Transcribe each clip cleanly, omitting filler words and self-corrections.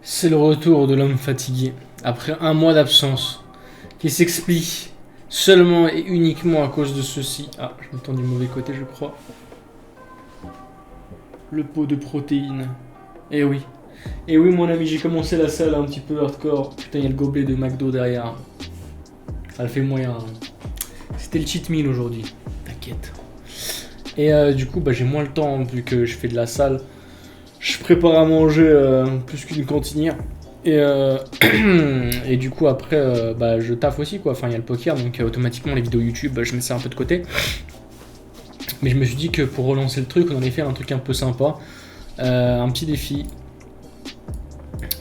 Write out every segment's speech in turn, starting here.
C'est le retour de l'homme fatigué, après un mois d'absence, qui s'explique seulement et uniquement à cause de ceci. Ah, je m'entends du mauvais côté, je crois. Le pot de protéines. Eh oui. Eh oui, mon ami, j'ai commencé la salle un petit peu hardcore. Putain, il y a le gobelet de McDo derrière. Ça le fait moyen. C'était le cheat meal aujourd'hui. T'inquiète. Et du coup, bah, j'ai moins le temps, hein, vu que je fais de la salle. Je prépare à manger plus qu'une cantinière. Et, et du coup, après, bah, je taffe aussi, quoi. Enfin, il y a le poker, donc automatiquement, les vidéos YouTube, bah, je mets ça un peu de côté. Mais je me suis dit que pour relancer le truc, on allait faire un truc un peu sympa. Un petit défi.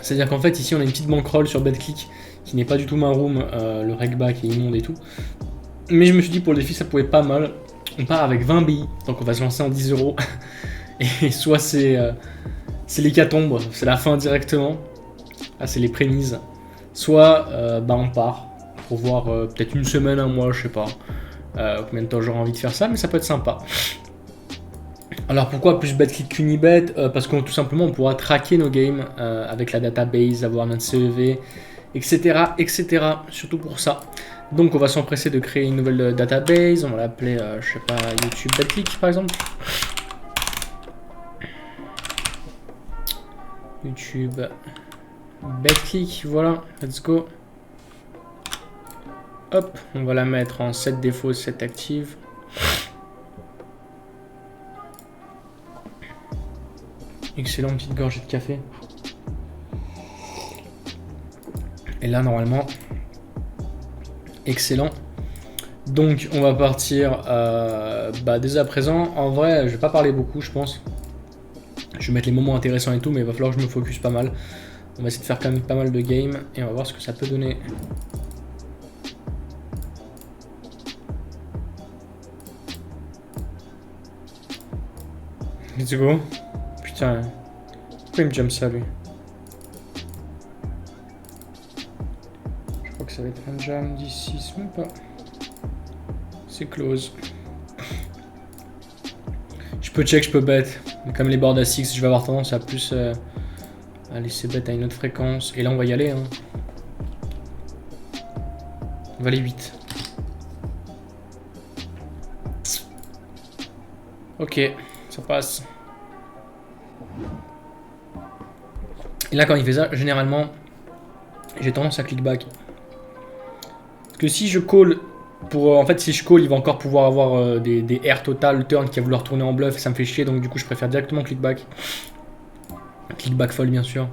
C'est-à-dire qu'en fait, ici, on a une petite bankroll sur BetClick qui n'est pas du tout ma room. Le regback est immonde et tout. Mais je me suis dit, pour le défi, ça pouvait être pas mal. On part avec 20 billes, donc on va se lancer en 10 euros. Et soit c'est l'hécatombe, c'est la fin directement. Ah, c'est les prémices. Soit bah on part pour voir peut-être une semaine, un mois, je sais pas combien de temps j'aurai envie de faire ça, mais ça peut être sympa. Alors pourquoi plus BetClick qu'Unibet Parce que tout simplement on pourra traquer nos games avec la database, avoir notre CEV, etc., etc. Surtout pour ça. Donc on va s'empresser de créer une nouvelle database, on va l'appeler, je sais pas, YouTube BetClick par exemple. YouTube BetClick, voilà, let's go. Hop, on va la mettre en 7 défauts, 7 actives. Excellent, petite gorgée de café. Et là, normalement, excellent. Donc, on va partir dès à présent. En vrai, je vais pas parler beaucoup, je pense. Je vais mettre les moments intéressants et tout, mais il va falloir que je me focus pas mal. On va essayer de faire quand même pas mal de games et on va voir ce que ça peut donner. Let's go. Putain. Pourquoi il me jump ça, lui? Je crois que ça va être un jam d'ici, même pas. C'est close. Je peux check, je peux bet. Mais comme les boards à 6, je vais avoir tendance à plus à laisser bet à une autre fréquence. Et là, on va y aller. Hein. On va aller 8. Ok, ça passe. Et là, quand il fait ça, généralement, j'ai tendance à click back. Parce que si je call, en fait, si je call, il va encore pouvoir avoir des air total turn qui va vouloir tourner en bluff et ça me fait chier. Donc, du coup, je préfère directement click back. Click back fold, bien sûr.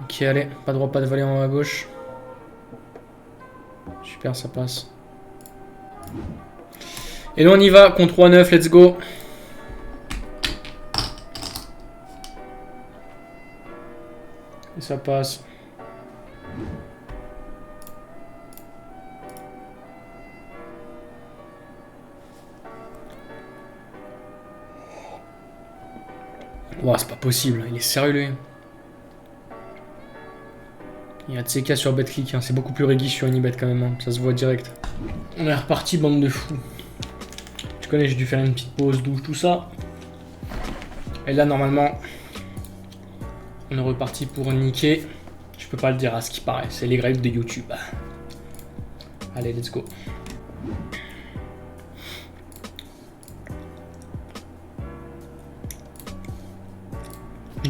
Ok, allez, pas de droit, pas de valet en haut à gauche. Super, ça passe. Et là, on y va, contre 3-9, let's go. Et ça passe. Wow, c'est pas possible, il est sérieux lui. Il y a TCK sur BetClick, hein. C'est beaucoup plus régui sur Unibet quand même, hein. Ça se voit direct. On est reparti, bande de fous. Tu connais, j'ai dû faire une petite pause, douche, tout ça. Et là, normalement, on est reparti pour niquer. Je peux pas le dire à ce qui paraît, c'est les grèves de YouTube. Allez, let's go.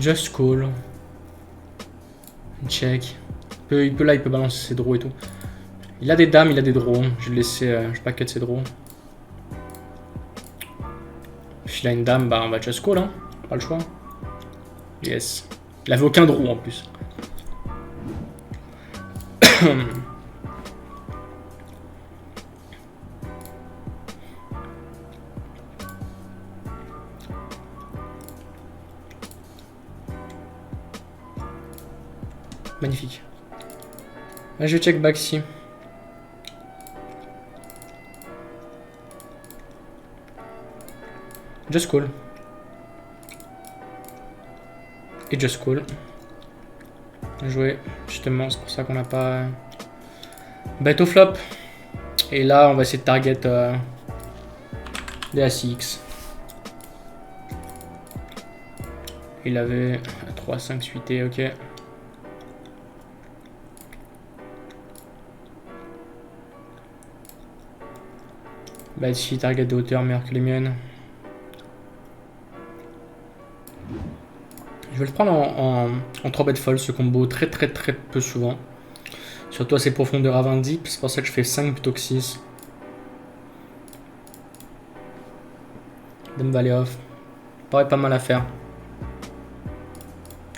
Just call. Check. Il peut balancer ses draws et tout. Il a des dames, il a des draws. Je vais laisser, je paquette ses draws. S'il a une dame, bah on va just call, hein. Pas le choix. Yes. Il avait aucun draw en plus. Magnifique. Là, je check back ici. Just call. Et just call. Bien joué. Justement, c'est pour ça qu'on n'a pas bet au flop. Et là, on va essayer de target des A6. Il avait 3, 5 suité, ok. Bad shit, target de hauteur meilleure que les miennes. Je vais le prendre en 3 bêtes folles, ce combo, très peu souvent. Surtout à ses profondeurs à 20 deep, c'est pour ça que je fais 5 plutôt que 6. Dem Valley Off. Paraît pas mal à faire.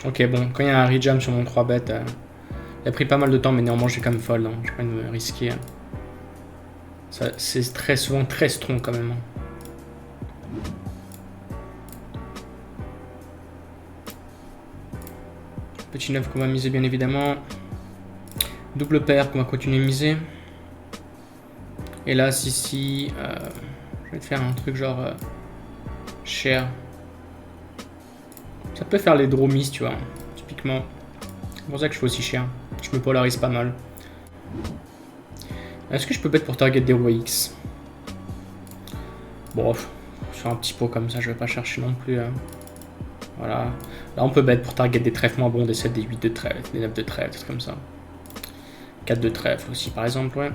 Ok, bon, quand il y a un rejam sur mon 3 bêtes, il a pris pas mal de temps, mais néanmoins j'ai quand même fold. Hein. Je vais pas me risquer. C'est très souvent très strong quand même. Petit 9 qu'on va miser bien évidemment. Double paire qu'on va continuer à miser. Et là, si, je vais te faire un truc genre cher. Ça peut faire les draw miss, tu vois, typiquement. C'est pour ça que je fais aussi cher. Je me polarise pas mal. Est-ce que je peux bet pour target des rois X? Bon, sur un petit pot comme ça, je vais pas chercher non plus. Voilà. Là, on peut bet pour target des trèfles moins bons, des 7, des 8 de trèfle, des 9 de trèfle, des trucs comme ça. 4 de trèfle aussi, par exemple, ouais.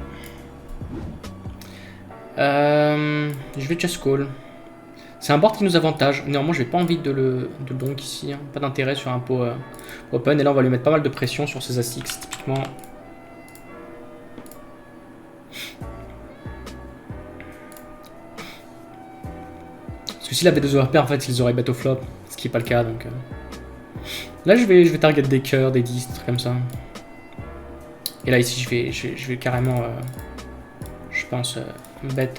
Je vais just call. C'est un board qui nous avantage. Néanmoins, j'ai pas envie de le donk ici. Hein. Pas d'intérêt sur un pot open. Et là, on va lui mettre pas mal de pression sur ses As-X, typiquement. Parce que s'il avait 2 overpairs, en fait, ils auraient bet au flop. Ce qui est pas le cas, donc... Là, je vais target des cœurs, des 10, des trucs comme ça. Et là, ici, je vais carrément... je pense... bet...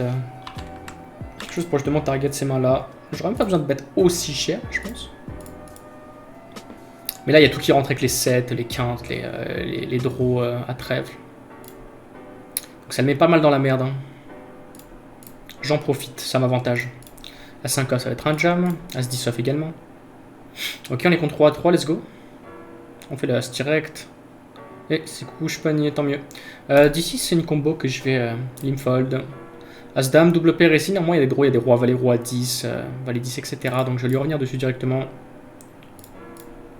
quelque chose pour justement target ces mains-là. J'aurais même pas besoin de bet aussi cher, je pense. Mais là, il y a tout qui rentre avec les 7, les quintes, les draws à trèfle. Donc ça le met pas mal dans la merde. Hein. J'en profite, ça m'avantage. À 5A, ça va être un jam. As 10 off également. Ok, on est contre 3 à 3, let's go. On fait le As direct. Et c'est couche panier, tant mieux. D'ici, c'est une combo que je vais limfold. As-Dame, double paire ici. Normalement, il y a des draws, il y a des rois, valet, roi 10, valet 10, etc. Donc je vais lui revenir dessus directement.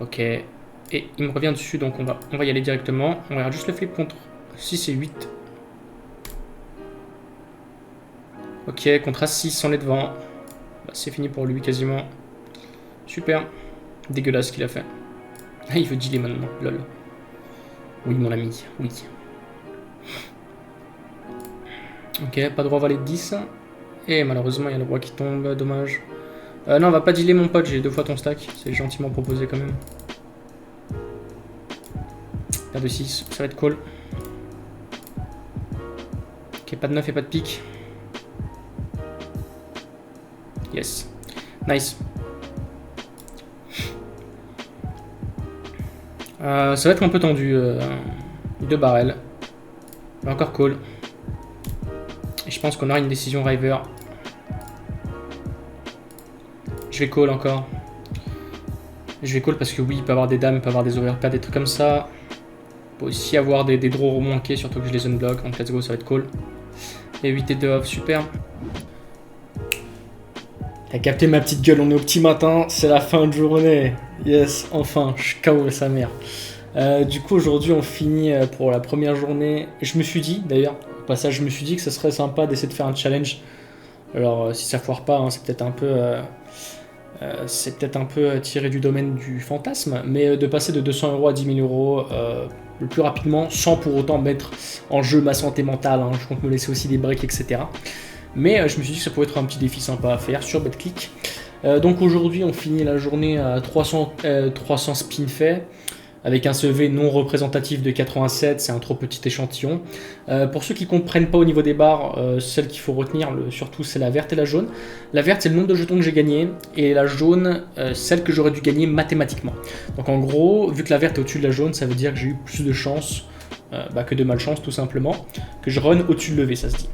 Ok. Et il me revient dessus, donc on va y aller directement. On regarde juste le flip contre 6 et 8. Ok, contre As6, on est devant. Bah, c'est fini pour lui quasiment. Super. Dégueulasse ce qu'il a fait. Ah, il veut dealer maintenant, lol. Oui, mon ami, oui. Ok, pas de roi valet de 10. Et malheureusement, il y a le roi qui tombe, dommage. Non, on va pas dealer mon pote, j'ai 2 fois ton stack. C'est gentiment proposé quand même. Paire de 6, ça va être cool. Ok, pas de 9 et pas de pique. Yes. Nice. Ça va être un peu tendu. 2 barrels. Mais encore cool. Et je pense qu'on aura une décision river. Je vais call encore. Je vais call parce que oui, il peut avoir des dames, il peut avoir des overpairs, des trucs comme ça. Il peut aussi avoir des draws remanqués, surtout que je les unblock. Donc let's go, ça va être call. Et 8 et 2 off, super. T'as capté ma petite gueule, on est au petit matin, c'est la fin de journée. Yes, enfin, je KO sa mère. Du coup, aujourd'hui, on finit pour la première journée. Je me suis dit, d'ailleurs, au passage, je me suis dit que ça serait sympa d'essayer de faire un challenge. Alors, si ça foire pas, hein, c'est peut-être un peu tiré du domaine du fantasme, mais de passer de 200 € à 10 000 € le plus rapidement, sans pour autant mettre en jeu ma santé mentale. Hein. Je compte me laisser aussi des breaks, etc. Mais je me suis dit que ça pouvait être un petit défi sympa à faire sur BetClick. Donc aujourd'hui, on finit la journée à 300 spins faits, avec un CV non représentatif de 87, c'est un trop petit échantillon. Pour ceux qui ne comprennent pas au niveau des barres, celle qu'il faut retenir surtout, c'est la verte et la jaune. La verte, c'est le nombre de jetons que j'ai gagné, et la jaune, celle que j'aurais dû gagner mathématiquement. Donc en gros, vu que la verte est au-dessus de la jaune, ça veut dire que j'ai eu plus de chance que de malchance, tout simplement, que je run au-dessus de levé, ça se dit.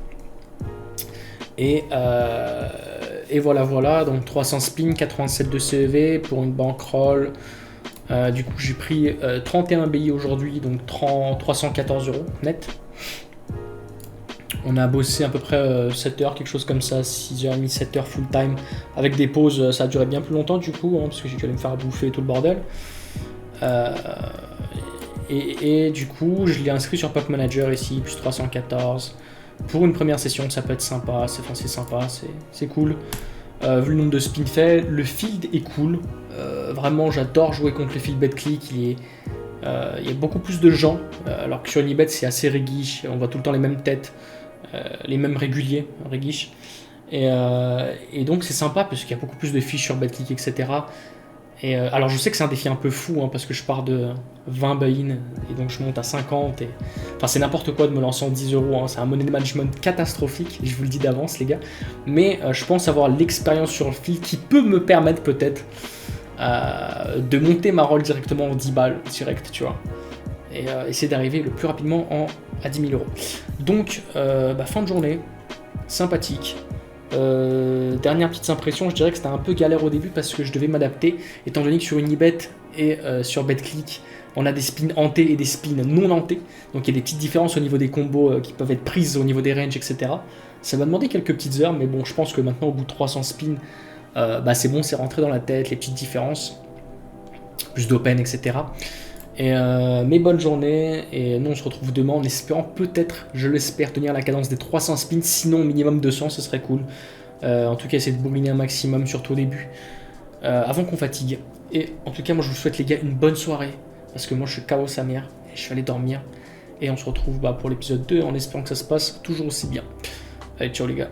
Et voilà, donc 300 spins, 87 de CV pour une bankroll. Du coup, j'ai pris 31 BI aujourd'hui, donc 314 € net. On a bossé à peu près 7 heures, quelque chose comme ça, 6h30, 7 heures full time. Avec des pauses, ça a duré bien plus longtemps du coup, hein, parce que j'ai dû aller me faire bouffer tout le bordel. Euh, et du coup, je l'ai inscrit sur Pop Manager ici, plus 314. Pour une première session, ça peut être sympa, c'est sympa, c'est cool. Vu le nombre de spins faits, le field est cool. Vraiment, j'adore jouer contre le field bet-click. Il y a beaucoup plus de gens, alors que sur Unibet, c'est assez réguiche. On voit tout le temps les mêmes têtes, les mêmes réguliers, réguiches. Et donc, c'est sympa parce qu'il y a beaucoup plus de fiches sur bet-click, etc. Alors je sais que c'est un défi un peu fou parce que je pars de 20 buy-in et donc je monte à 50 enfin c'est n'importe quoi de me lancer en 10 euros, c'est un money management catastrophique, je vous le dis d'avance les gars, mais je pense avoir l'expérience sur le fil qui peut me permettre peut-être de monter ma roll directement en 10 balles direct, tu vois, et essayer d'arriver le plus rapidement à 10 000 euros. Donc fin de journée, sympathique. Dernière petite impression, je dirais que c'était un peu galère au début parce que je devais m'adapter, étant donné que sur Unibet et sur BetClick, on a des spins hantés et des spins non hantés, donc il y a des petites différences au niveau des combos qui peuvent être prises au niveau des ranges, etc. Ça m'a demandé quelques petites heures, mais bon, je pense que maintenant au bout de 300 spins, c'est bon, c'est rentré dans la tête, les petites différences, plus d'open, etc. Mais bonne journée, et nous on se retrouve demain en espérant peut-être, je l'espère, tenir la cadence des 300 spins, sinon minimum 200, ce serait cool. En tout cas, essayer de bourriner un maximum, surtout au début, avant qu'on fatigue. Et en tout cas, moi je vous souhaite les gars une bonne soirée, parce que moi je suis KO sa mère, et je suis allé dormir. Et on se retrouve pour l'épisode 2 en espérant que ça se passe toujours aussi bien. Allez, ciao les gars.